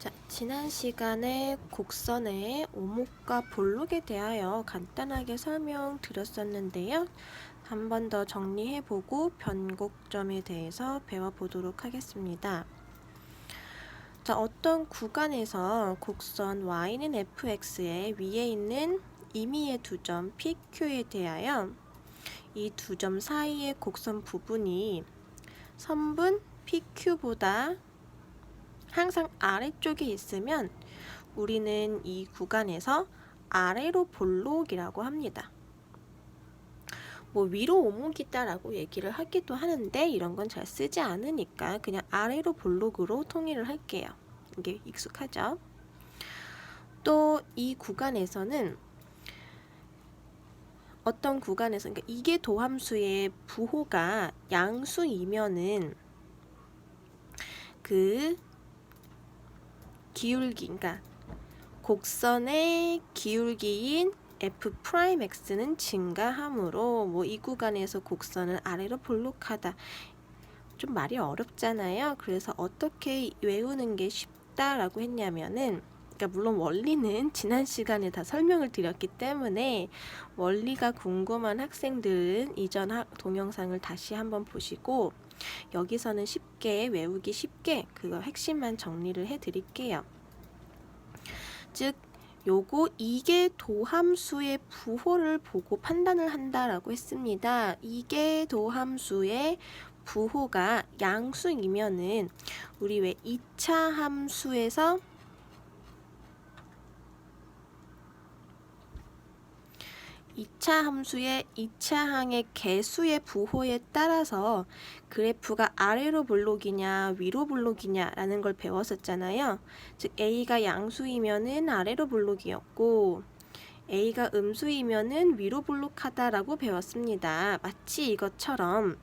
자, 지난 시간에 곡선의 오목과 볼록에 대하여 간단하게 설명드렸었는데요. 한 번 더 정리해보고 변곡점에 대해서 배워보도록 하겠습니다. 자, 어떤 구간에서 곡선 y는 fx의 위에 있는 임의의 두 점 PQ에 대하여 이 두 점 사이의 곡선 부분이 선분 PQ보다 항상 아래쪽에 있으면 우리는 이 구간에서 아래로 볼록이라고 합니다. 뭐 위로 오목이다라고 얘기를 하기도 하는데 이런 건 잘 쓰지 않으니까 그냥 아래로 볼록으로 통일을 할게요. 이게 익숙하죠? 또 이 구간에서는 어떤 구간에서 그러니까 이게 도함수의 부호가 양수이면은 그 기울기, 그러니까 곡선의 기울기인 f'x는 증가하므로 뭐 이 구간에서 곡선은 아래로 볼록하다. 좀 말이 어렵잖아요. 그래서 어떻게 외우는 게 쉽다라고 했냐면은 그러니까 물론 원리는 지난 시간에 다 설명을 드렸기 때문에 원리가 궁금한 학생들은 이전 동영상을 다시 한번 보시고 여기서는 쉽게 외우기 쉽게 그거 핵심만 정리를 해 드릴게요. 즉 요거 이게 도함수의 부호를 보고 판단을 한다라고 했습니다. 이게 도함수의 부호가 양수이면은 우리 왜 2차 함수에서 2차 함수의 2차 항의 개수의 부호에 따라서 그래프가 아래로 볼록이냐 위로 볼록이냐 라는 걸 배웠었잖아요. 즉 A가 양수이면은 아래로 볼록이었고 A가 음수이면은 위로 볼록하다라고 배웠습니다. 마치 이것처럼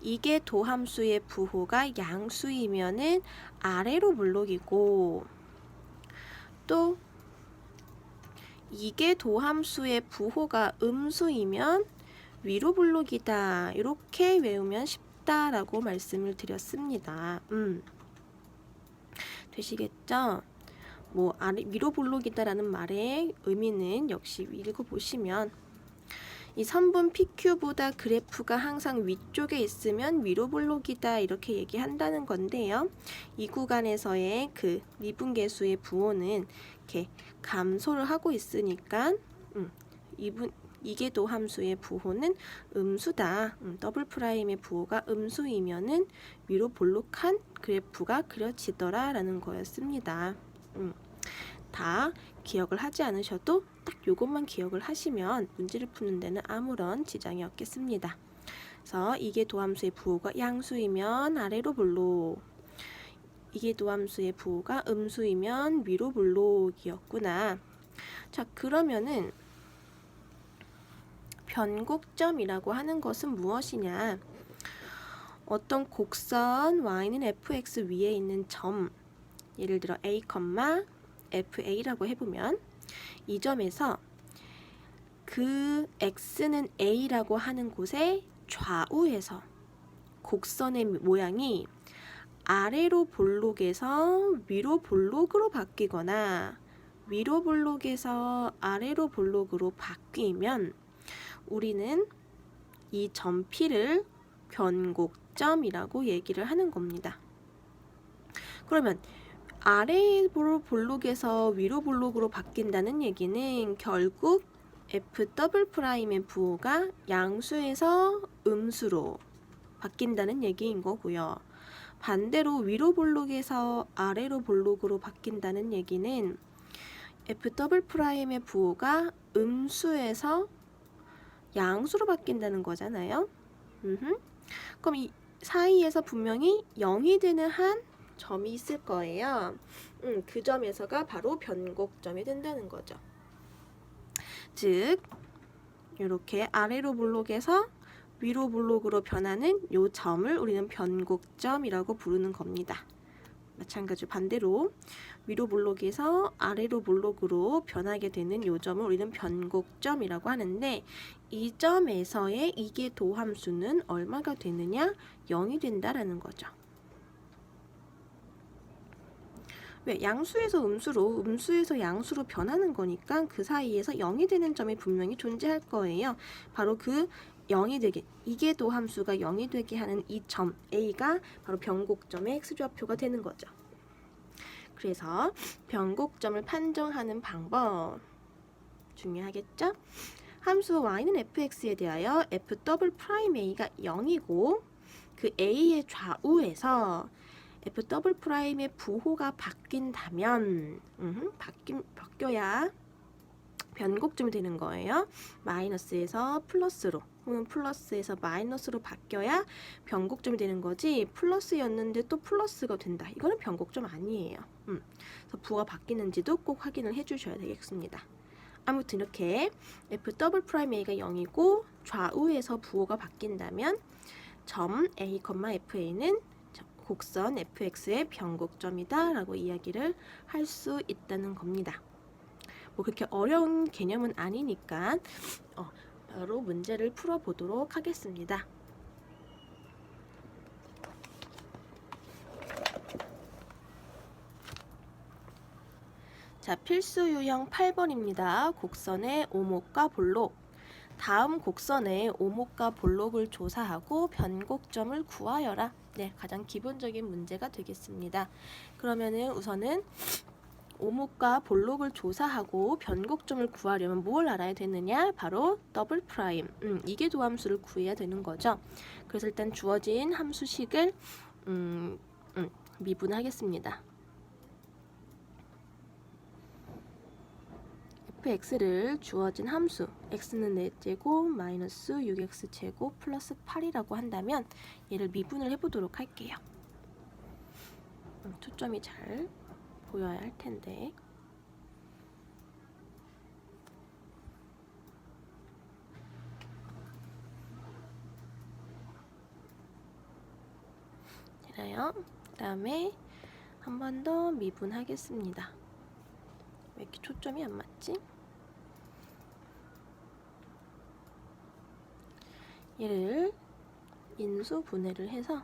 이게 도함수의 부호가 양수이면은 아래로 볼록이고 또 이게 도함수의 부호가 음수이면 위로 볼록이다. 이렇게 외우면 쉽다라고 말씀을 드렸습니다. 되시겠죠? 뭐 위로 볼록이다라는 말의 의미는 역시 읽어보시면 이 선분 PQ보다 그래프가 항상 위쪽에 있으면 위로 볼록이다 이렇게 얘기한다는 건데요. 이 구간에서의 그 미분계수의 부호는 이렇게 감소를 하고 있으니까 이게 도함수의 부호는 음수다. 더블 프라임의 부호가 음수이면은 위로 볼록한 그래프가 그려지더라 라는 거였습니다. 다 기억을 하지 않으셔도 딱 요것만 기억을 하시면 문제를 푸는 데는 아무런 지장이 없겠습니다. 그래서 이게 도함수의 부호가 양수이면 아래로 볼록, 이게 도함수의 부호가 음수이면 위로 볼록이었구나. 자, 그러면은 변곡점이라고 하는 것은 무엇이냐? 어떤 곡선 y는 fx 위에 있는 점, 예를 들어 a, fa라고 해보면 이 점에서 그 x는 a라고 하는 곳의 좌우에서 곡선의 모양이 아래로 볼록에서 위로 볼록으로 바뀌거나 위로 볼록에서 아래로 볼록으로 바뀌면 우리는 이 점 P를 변곡점이라고 얘기를 하는 겁니다. 그러면 아래로 볼록에서 위로 볼록으로 바뀐다는 얘기는 결국 F'의 부호가 양수에서 음수로 바뀐다는 얘기인 거고요. 반대로 위로 볼록에서 아래로 볼록으로 바뀐다는 얘기는 F'의 부호가 음수에서 양수로 바뀐다는 거잖아요. 그럼 이 사이에서 분명히 0이 되는 한 점이 있을 거예요. 그 점에서가 바로 변곡점이 된다는 거죠. 즉 이렇게 아래로 볼록에서 위로 볼록으로 변하는 이 점을 우리는 변곡점이라고 부르는 겁니다. 마찬가지로 반대로 위로 볼록에서 아래로 볼록으로 변하게 되는 이 점을 우리는 변곡점이라고 하는데 이 점에서의 이게 도함수는 얼마가 되느냐? 0이 된다라는 거죠. 왜? 양수에서 음수로, 음수에서 양수로 변하는 거니까 그 사이에서 0이 되는 점이 분명히 존재할 거예요. 바로 그 0이 되게, 이계도 함수가 0이 되게 하는 이 점 A가 바로 변곡점의 x좌표가 되는 거죠. 그래서 변곡점을 판정하는 방법 중요하겠죠? 함수 y는 fx에 대하여 f 더블 프라임 a가 0이고 그 a의 좌우에서 f 더블 프라임의 부호가 바뀐다면 바뀌어야 변곡점이 되는 거예요. 마이너스에서 플러스로 혹은 플러스에서 마이너스로 바뀌어야 변곡점이 되는 거지, 플러스였는데 또 플러스가 된다, 이거는 변곡점 아니에요. 그래서 부호가 바뀌는지도 꼭 확인을 해주셔야 되겠습니다. 아무튼 이렇게 f 더블 프라임 a가 0이고 좌우에서 부호가 바뀐다면 점 a, fa는 곡선 fx의 변곡점이다 라고 이야기를 할 수 있다는 겁니다. 뭐 그렇게 어려운 개념은 아니니까 바로 문제를 풀어보도록 하겠습니다. 자, 필수 유형 8번입니다. 곡선의 오목과 볼록. 다음 곡선의 오목과 볼록을 조사하고 변곡점을 구하여라. 네, 가장 기본적인 문제가 되겠습니다. 그러면은 우선은 오목과 볼록을 조사하고 변곡점을 구하려면 뭘 알아야 되느냐? 바로 더블 프라임, 이계도 함수를 구해야 되는 거죠. 그래서 일단 주어진 함수식을 미분하겠습니다. fx를 주어진 함수 x는 4제곱 마이너스 6x제곱 플러스 8이라고 한다면 얘를 미분을 해보도록 할게요. 초점이 잘 보여야 할 텐데. 되나요? 그 다음에 한 번 더 미분하겠습니다. 왜 이렇게 초점이 안 맞지? 얘를 인수 분해를 해서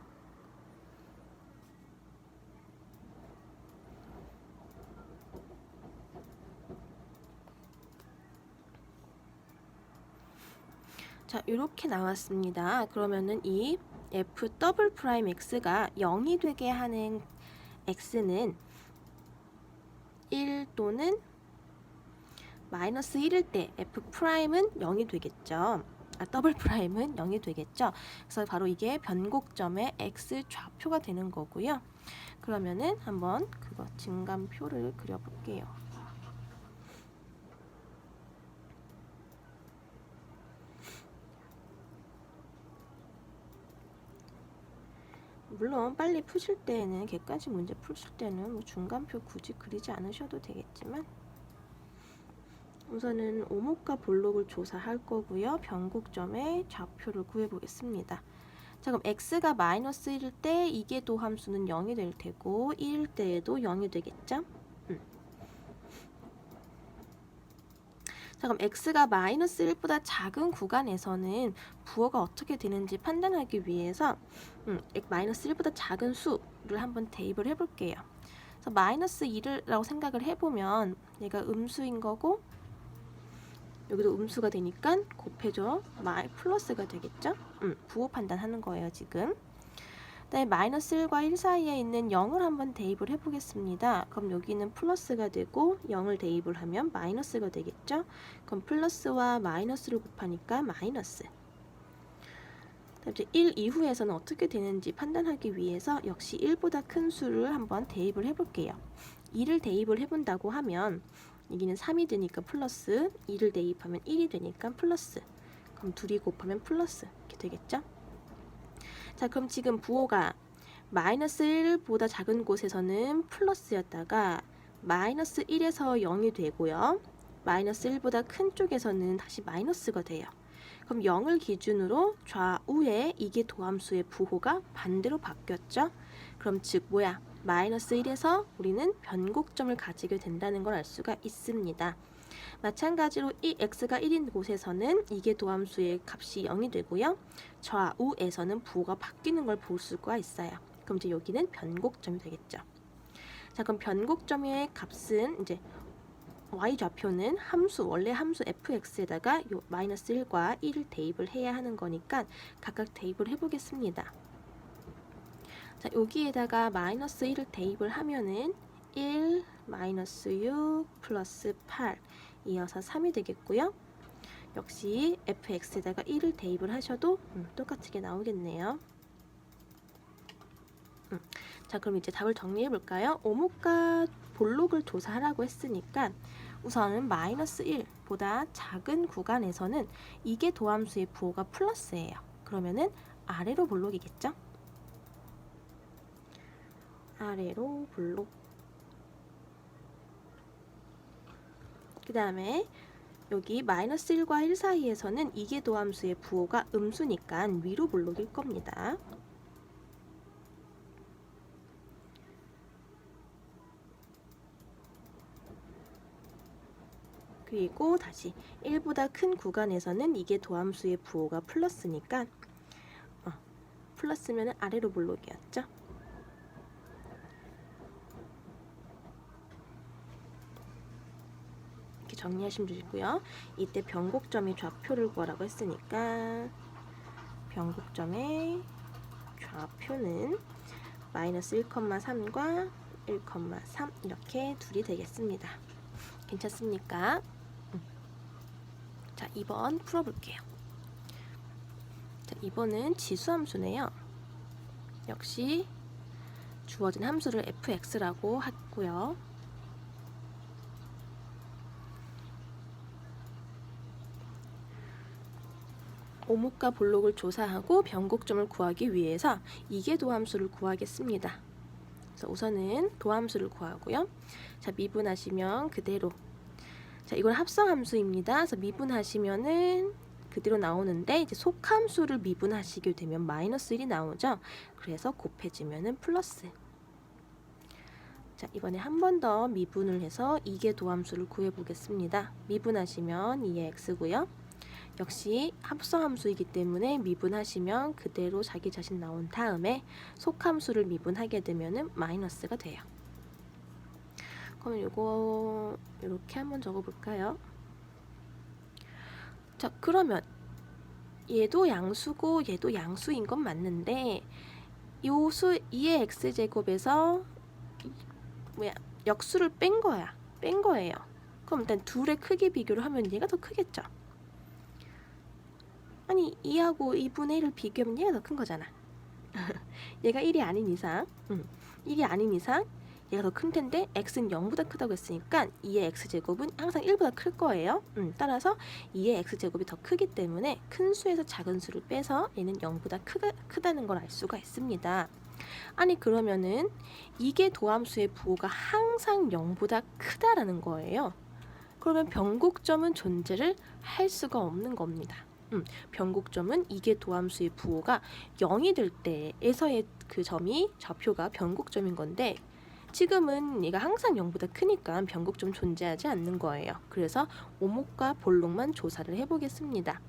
자, 이렇게 나왔습니다. 그러면은 이 f 더블 프라임 x가 0이 되게 하는 x는 1 또는 마이너스 1일 때 f 프라임은 0이 되겠죠. 더블 프라임은 0이 되겠죠. 그래서 바로 이게 변곡점의 x 좌표가 되는 거고요. 그러면은 한번 그거 증감표를 그려볼게요. 물론 빨리 푸실 때에는, 객관식 문제 푸실 때는 뭐 중간표 굳이 그리지 않으셔도 되겠지만, 우선은 오목과 볼록을 조사할 거고요. 변곡점의 좌표를 구해보겠습니다. 자, 그럼 x가 마이너스 1일 때 이계도 함수는 0이 될 테고 1일 때에도 0이 되겠죠? 자, 그럼 x가 마이너스 1보다 작은 구간에서는 부호가 어떻게 되는지 판단하기 위해서 마이너스 1보다 작은 수를 한번 대입을 해볼게요. 그래서 마이너스 1이라고 생각을 해보면 얘가 음수인 거고 여기도 음수가 되니까 곱해줘 플러스가 되겠죠? 부호 판단하는 거예요 지금. 그다음에 마이너스 1과 1 사이에 있는 0을 한번 대입을 해보겠습니다. 그럼 여기는 플러스가 되고 0을 대입을 하면 마이너스가 되겠죠? 그럼 플러스와 마이너스를 곱하니까 마이너스. 이제 1 이후에서는 어떻게 되는지 판단하기 위해서 역시 1보다 큰 수를 한번 대입을 해볼게요. 2를 대입을 해본다고 하면 여기는 3이 되니까 플러스, 2를 대입하면 1이 되니까 플러스, 그럼 둘이 곱하면 플러스 이렇게 되겠죠? 자, 그럼 지금 부호가 마이너스 1보다 작은 곳에서는 플러스였다가 마이너스 1에서 0이 되고요. 마이너스 1보다 큰 쪽에서는 다시 마이너스가 돼요. 그럼 0을 기준으로 좌우의 이계도함수의 부호가 반대로 바뀌었죠? 그럼 즉 뭐야? 마이너스 1에서 우리는 변곡점을 가지게 된다는 걸 알 수가 있습니다. 마찬가지로 이 x가 1인 곳에서는 이계도함수의 값이 0이 되고요. 좌우에서는 부호가 바뀌는 걸 볼 수가 있어요. 그럼 이제 여기는 변곡점이 되겠죠. 자, 그럼 변곡점의 값은 이제 y 좌표는 함수, 원래 함수 fx에다가 요 마이너스 1과 1을 대입을 해야 하는 거니까 각각 대입을 해보겠습니다. 자, 여기에다가 마이너스 1을 대입을 하면은 1 마이너스 6 플러스 8 이어서 3이 되겠고요. 역시 fx에다가 1을 대입을 하셔도 똑같게 나오겠네요. 자, 그럼 이제 답을 정리해 볼까요? 오목과 볼록을 조사하라고 했으니까 우선은 마이너스 1보다 작은 구간에서는 이게 도함수의 부호가 플러스예요. 그러면은 아래로 볼록이겠죠? 아래로 볼록. 그 다음에 여기 마이너스 1과 1 사이에서는 이게 도함수의 부호가 음수니까 위로 볼록일 겁니다. 그리고 다시 1보다 큰 구간에서는 이게 도함수의 부호가 플러스니까 플러스면 아래로 볼록이었죠. 이렇게 정리하시면 되고요. 이때 변곡점의 좌표를 구하라고 했으니까 변곡점의 좌표는 마이너스 1,3과 1,3 이렇게 둘이 되겠습니다. 괜찮습니까? 자, 2번 풀어볼게요. 자, 2번은 지수함수네요. 역시 주어진 함수를 fx라고 했고요. 오목과 볼록을 조사하고 변곡점을 구하기 위해서 이게 도함수를 구하겠습니다. 그래서 우선은 도함수를 구하고요. 자, 미분하시면 그대로. 자, 이건 합성함수입니다. 그래서 미분하시면은 그대로 나오는데 이제 속함수를 미분하시게 되면 마이너스 1이 나오죠. 그래서 곱해지면은 플러스. 자, 이번에 한 번 더 미분을 해서 이게 도함수를 구해 보겠습니다. 미분하시면 2의 x고요. 역시 합성함수이기 때문에 미분하시면 그대로 자기 자신 나온 다음에 속함수를 미분하게 되면은 마이너스가 돼요. 그럼 이거 이렇게 한번 적어볼까요? 자, 그러면 얘도 양수고 얘도 양수인 건 맞는데 요 수 2의 x제곱에서 역수를 뺀 거예요. 그럼 일단 둘의 크기 비교를 하면 얘가 더 크겠죠? 아니 2하고 2분의 1을 비교하면 얘가 더 큰 거잖아. 얘가 1이 아닌 이상 1이 아닌 이상 얘가 더 큰 텐데 x는 0보다 크다고 했으니까 2의 x제곱은 항상 1보다 클 거예요. 따라서 2의 x제곱이 더 크기 때문에 큰 수에서 작은 수를 빼서 얘는 0보다 크다는 걸 알 수가 있습니다. 아니 그러면은 이게 도함수의 부호가 항상 0보다 크다라는 거예요. 그러면 변곡점은 존재를 할 수가 없는 겁니다. 변곡점은 이게 도함수의 부호가 0이 될 때에서의 그 점이 좌표가 변곡점인 건데 지금은 얘가 항상 0보다 크니까 변곡점 존재하지 않는 거예요. 그래서 오목과 볼록만 조사를 해보겠습니다.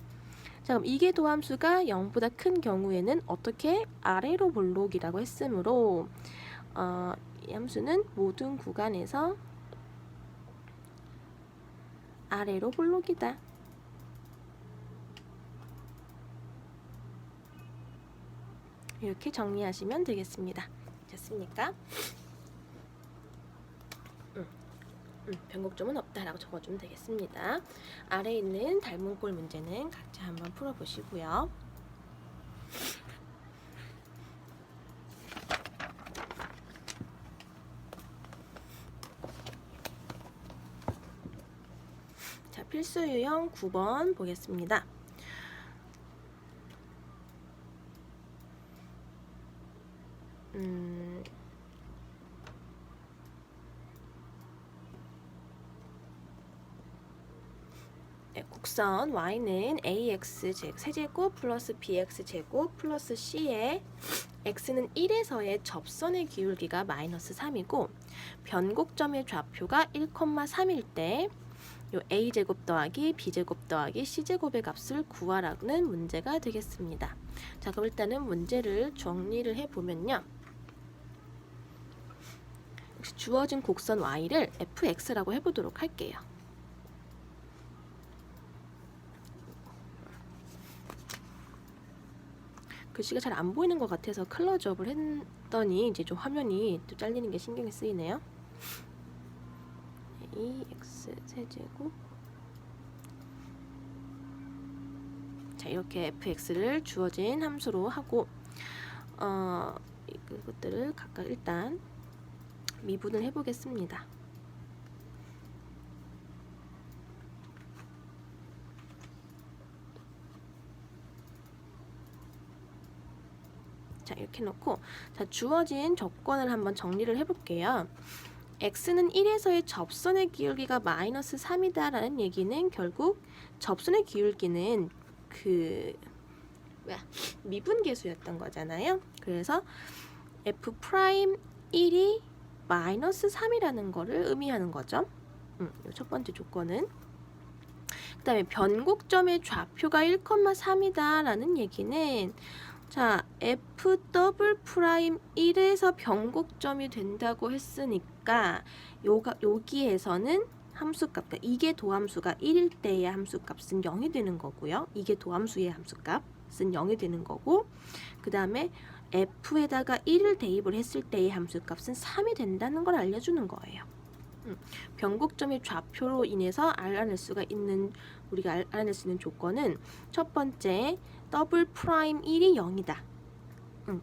자, 그럼 이게 도함수가 0보다 큰 경우에는 어떻게 아래로 볼록이라고 했으므로 이 함수는 모든 구간에서 아래로 볼록이다. 이렇게 정리하시면 되겠습니다. 됐습니까? 변곡점은 없다라고 적어주면 되겠습니다. 아래에 있는 닮은 꼴 문제는 각자 한번 풀어보시고요. 자, 필수 유형 9번 보겠습니다. 곡선 y는 ax 세제곱 플러스 bx 제곱 플러스 c에 x는 1에서의 접선의 기울기가 마이너스 3이고 변곡점의 좌표가 1,3일 때 요 a제곱 더하기 b제곱 더하기 c제곱의 값을 구하라는 문제가 되겠습니다. 자, 그럼 일단은 문제를 정리를 해보면요. 주어진 곡선 y를 fx라고 해보도록 할게요. 글씨가 잘 안 보이는 것 같아서 클로즈업을 했더니 이제 좀 화면이 또 잘리는 게 신경이 쓰이네요. x 세제곱. 자, 이렇게 fx를 주어진 함수로 하고 이것들을 각각 일단 미분을 해보겠습니다. 자, 이렇게 놓고 자, 주어진 조건을 한번 정리를 해볼게요. x는 1에서의 접선의 기울기가 마이너스 3이다 라는 얘기는 결국 접선의 기울기는 미분계수였던 거잖아요. 그래서 f'1이 마이너스 3이라는 거를 의미하는 거죠. 첫 번째 조건은. 그 다음에 변곡점의 좌표가 1,3이다 라는 얘기는 자, f'1에서 변곡점이 된다고 했으니까 여기에서는 함수값, 그러니까 이게 도함수가 1일 때의 함수값은 0이 되는 거고요. 이게 도함수의 함수값은 0이 되는 거고, 그 다음에 f에다가 1을 대입을 했을 때의 함수값은 3이 된다는 걸 알려주는 거예요. 변곡점의 좌표로 인해서 우리가 알아낼 수 있는 조건은 첫 번째 W'1이 0이다.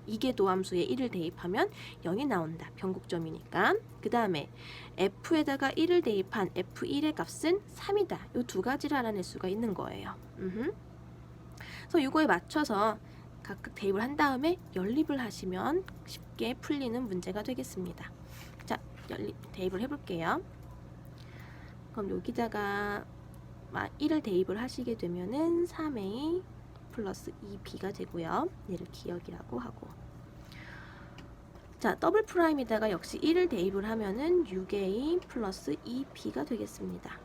이게 도함수에 1을 대입하면 0이 나온다. 변곡점이니까. 그 다음에 f에다가 1을 대입한 f1의 값은 3이다. 이 두 가지를 알아낼 수가 있는 거예요. 그래서 이거에 맞춰서 각각 대입을 한 다음에 연립을 하시면 쉽게 풀리는 문제가 되겠습니다. 자, 대입을 해볼게요. 그럼 여기다가 1을 대입을 하시게 되면은 3a 플러스 2b가 되고요. 얘를 기억이라고 하고. 자, 더블 프라임에다가 역시 1을 대입을 하면은 6a 플러스 2b가 되겠습니다.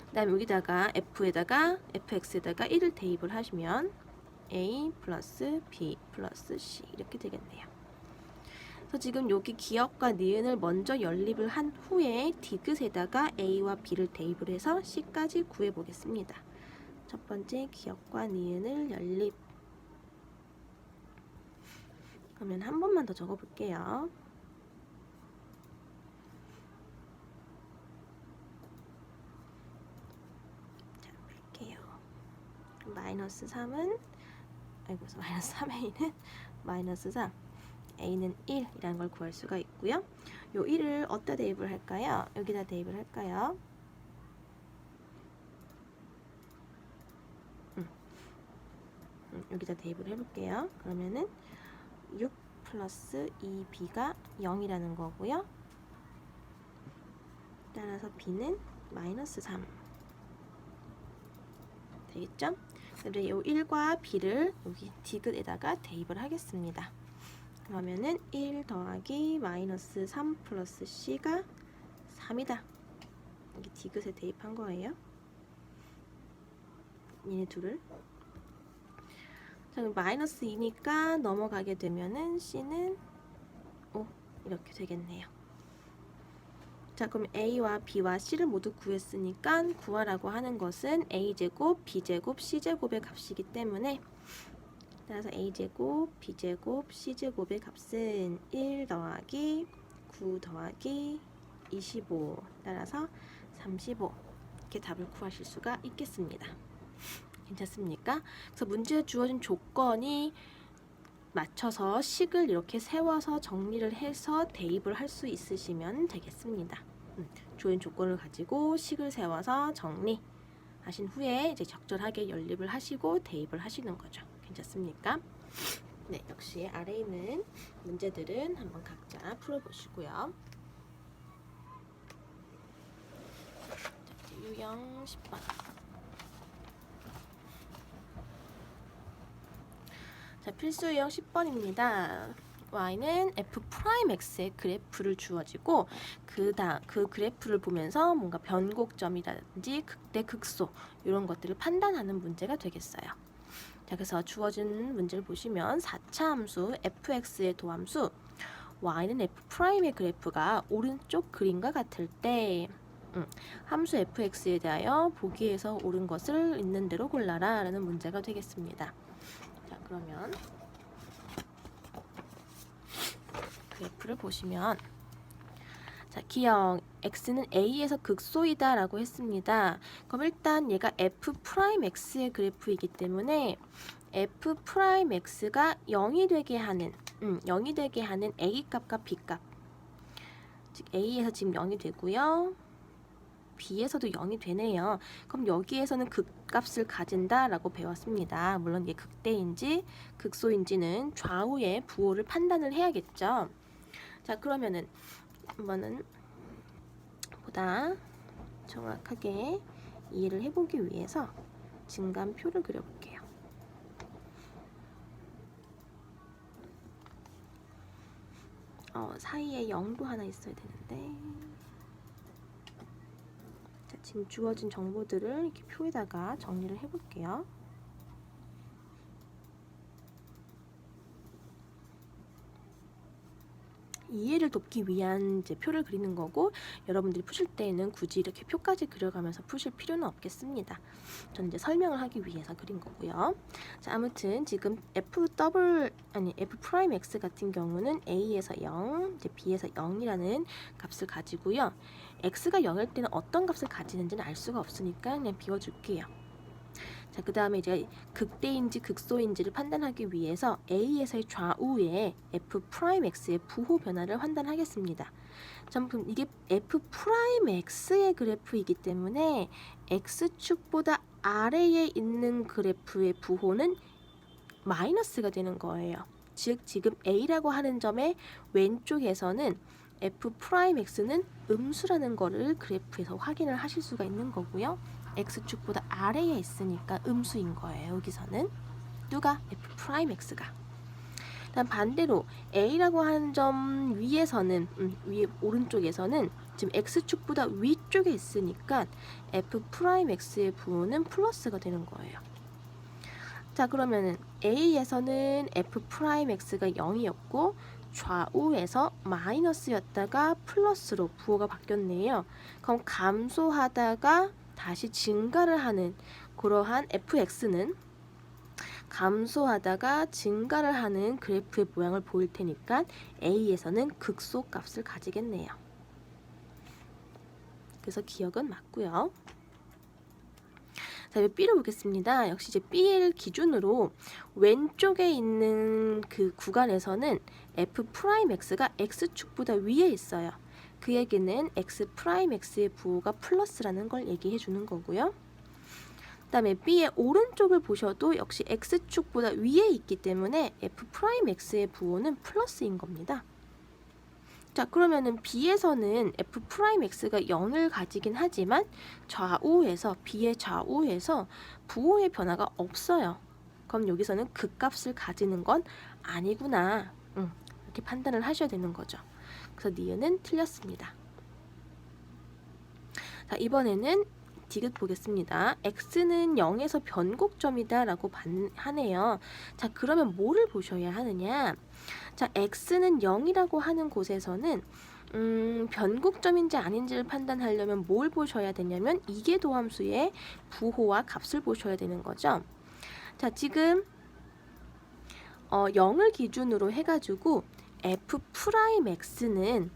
그 다음에 여기다가 fx에다가 1을 대입을 하시면 a 플러스 b 플러스 c 이렇게 되겠네요. 그래서 지금 여기 기억과 니은을 먼저 연립을 한 후에 디귿에다가 a와 b를 대입을 해서 c까지 구해보겠습니다. 첫 번째 기억과 니은을 연립. 그러면 한 번만 더 적어볼게요. 자, 볼게요. 마이너스 3은 마이너스 3a는 마이너스 3 a는 1이라는 걸 구할 수가 있고요. 요 1을 어디다 대입을 할까요? 여기다 대입을 할까요? 여기다 대입을 해볼게요. 그러면은 6 플러스 2b가 0이라는 거고요. 따라서 b는 마이너스 3 되겠죠? 그래서 이 1과 b를 여기 디귿에다가 대입을 하겠습니다. 그러면은 1 더하기 마이너스 3 플러스 c가 3이다. 여기 디귿에 대입한 거예요. 얘네 둘을. 자, 그럼 마이너스 2니까 넘어가게 되면은 c는 5 이렇게 되겠네요. 자, 그럼 a와 b와 c를 모두 구했으니까 구하라고 하는 것은 a제곱, b제곱, c제곱의 값이기 때문에 따라서 a제곱, b제곱, c제곱의 값은 1 더하기 9 더하기 25 따라서 35 이렇게 답을 구하실 수가 있겠습니다. 괜찮습니까? 그래서 문제에 주어진 조건이 맞춰서 식을 이렇게 세워서 정리를 해서 대입을 할 수 있으시면 되겠습니다. 주어진 조건을 가지고 식을 세워서 정리하신 후에 이제 적절하게 연립을 하시고 대입을 하시는 거죠. 괜찮습니까? 네, 역시 아래에 있는 문제들은 한번 각자 풀어보시고요. 자, 유형 10번. 자, 필수 유형 10번입니다. y는 f'x의 그래프를 주어지고 그 그래프를 보면서 뭔가 변곡점이라든지 극대 극소 이런 것들을 판단하는 문제가 되겠어요. 자, 그래서 주어진 문제를 보시면 4차 함수 fx의 도함수 y는 f'의 그래프가 오른쪽 그림과 같을 때 함수 fx에 대하여 보기에서 옳은 것을 있는 대로 골라라 라는 문제가 되겠습니다. 자, 그러면 그래프를 보시면, 자, 기억 x는 a에서 극소이다 라고 했습니다. 그럼 일단 얘가 f'x의 그래프이기 때문에 f'x가 0이 되게 하는 0이 되게 하는 a 값과 b 값, 즉 a에서 지금 0이 되고요, b에서도 0이 되네요. 그럼 여기에서는 극값을 가진다 라고 배웠습니다. 물론 이게 극대인지 극소인지는 좌우의 부호를 판단을 해야겠죠. 자, 그러면은 한번은 보다 정확하게 이해를 해보기 위해서 증감표를 그려볼게요. 사이에 0도 하나 있어야 되는데, 자, 지금 주어진 정보들을 이렇게 표에다가 정리를 해볼게요. 이해를 돕기 위한 이제 표를 그리는 거고, 여러분들이 푸실 때에는 굳이 이렇게 표까지 그려가면서 푸실 필요는 없겠습니다. 저는 이제 설명을 하기 위해서 그린 거고요. 자, 아무튼 지금 f'x 같은 경우는 a에서 0, 이제 b에서 0이라는 값을 가지고요. x가 0일 때는 어떤 값을 가지는지는 알 수가 없으니까 그냥 비워줄게요. 자, 그 다음에 이제 극대인지 극소인지를 판단하기 위해서 a에서의 좌우에 f'x의 부호 변화를 판단하겠습니다. 그럼 이게 f'x의 그래프이기 때문에 x축보다 아래에 있는 그래프의 부호는 마이너스가 되는 거예요. 즉 지금 a라고 하는 점의 왼쪽에서는 f'x는 음수라는 거를 그래프에서 확인을 하실 수가 있는 거고요. x축보다 아래에 있으니까 음수인 거예요. 여기서는 누가? f'x가. 다음 반대로 a라고 하는 점 위에서는 위에 오른쪽에서는 지금 x축보다 위쪽에 있으니까 f'x의 부호는 플러스가 되는 거예요. 자, 그러면은 a에서는 f'x가 0이었고 좌우에서 마이너스였다가 플러스로 부호가 바뀌었네요. 그럼 감소하다가 다시 증가를 하는 그러한 fx는 감소하다가 증가를 하는 그래프의 모양을 보일 테니까 a에서는 극소값을 가지겠네요. 그래서 기억은 맞고요. 자, 이제 b를 보겠습니다. 역시 이제 b를 기준으로 왼쪽에 있는 그 구간에서는 f'x가 x축보다 위에 있어요. 그 얘기는 x'의 부호가 플러스라는 걸 얘기해 주는 거고요. 그 다음에 b의 오른쪽을 보셔도 역시 x축보다 위에 있기 때문에 f'x의 부호는 플러스인 겁니다. 자, 그러면은 b에서는 f'x가 0을 가지긴 하지만 b의 좌우에서 부호의 변화가 없어요. 그럼 여기서는 극값을 가지는 건 아니구나, 이렇게 판단을 하셔야 되는 거죠. 그래서 니은은 틀렸습니다. 자, 이번에는 디귿 보겠습니다. x는 0에서 변곡점이다 라고 하네요. 자, 그러면 뭐를 보셔야 하느냐? 자, x는 0이라고 하는 곳에서는 변곡점인지 아닌지를 판단하려면 뭘 보셔야 되냐면 이계도함수의 부호와 값을 보셔야 되는 거죠. 자, 지금 0을 기준으로 해가지고 f'x는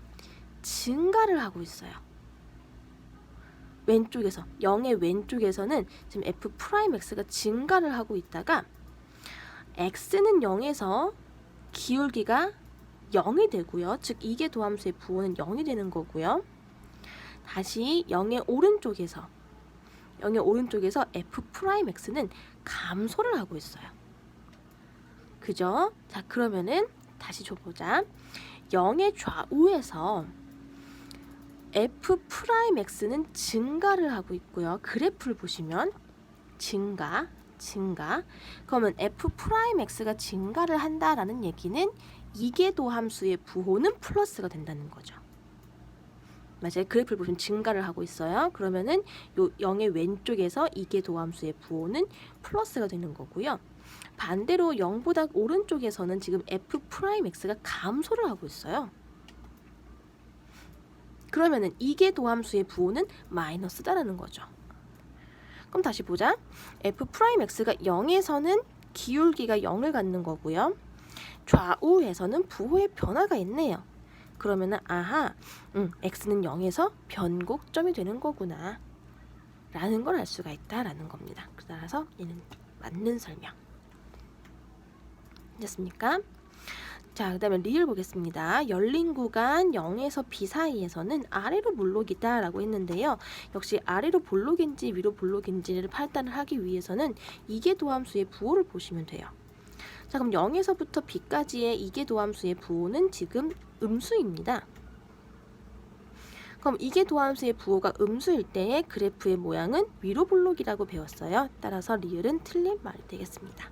증가를 하고 있어요. 왼쪽에서 0의 왼쪽에서는 지금 f'x가 증가를 하고 있다가 x는 0에서 기울기가 0이 되고요. 즉 이계도함수의 부호는 0이 되는 거고요. 다시 0의 오른쪽에서 f'x는 감소를 하고 있어요. 그죠? 자, 그러면은 다시 줘보자. 0의 좌우에서 f'x는 증가를 하고 있고요. 그래프를 보시면 증가. 그러면 f'x가 증가를 한다라는 얘기는 이계도함수의 부호는 플러스가 된다는 거죠. 맞아요. 그래프를 보시면 증가를 하고 있어요. 그러면은 요 0의 왼쪽에서 이계도함수의 부호는 플러스가 되는 거고요. 반대로 0보다 오른쪽에서는 지금 f'x가 감소를 하고 있어요. 그러면은 이계 도함수의 부호는 마이너스다라는 거죠. 그럼 다시 보자. f'x가 0에서는 기울기가 0을 갖는 거고요. 좌우에서는 부호의 변화가 있네요. 그러면은 아하, x는 0에서 변곡점이 되는 거구나 라는 걸 알 수가 있다라는 겁니다. 따라서 얘는 맞는 설명. 됐습니까? 자, 그 다음에 리을 보겠습니다. 열린 구간 0에서 B 사이에서는 아래로 볼록이다 라고 했는데요. 역시 아래로 볼록인지 위로 볼록인지를 판단을 하기 위해서는 이계 도함수의 부호를 보시면 돼요. 자, 그럼 0에서부터 B까지의 이계 도함수의 부호는 지금 음수입니다. 그럼 이계 도함수의 부호가 음수일 때의 그래프의 모양은 위로 볼록이라고 배웠어요. 따라서 리을은 틀린 말이 되겠습니다.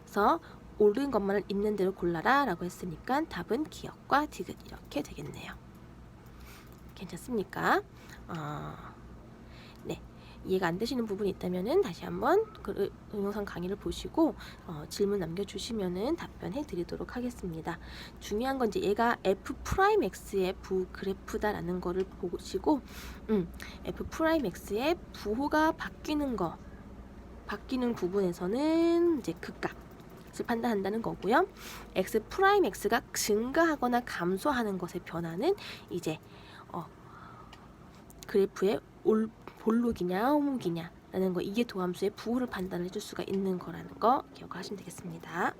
그래서 옳은 것만을 있는 대로 골라라 라고 했으니까 답은 기역과 디귿 이렇게 되겠네요. 괜찮습니까? 네. 이해가 안 되시는 부분이 있다면 다시 한번 그 동영상 강의를 보시고 질문 남겨주시면 답변해 드리도록 하겠습니다. 중요한 건 이제 얘가 f'x의 부그래프다라는 거를 보시고 f'x의 부호가 바뀌는 부분에서는 이제 극값을 판단한다는 거고요. x'가 증가하거나 감소하는 것의 변화는 이제 그래프의 볼록이냐 호목이냐 라는 거, 이게 도함수의 부호를 판단해 줄 수가 있는 거라는 거 기억하시면 되겠습니다.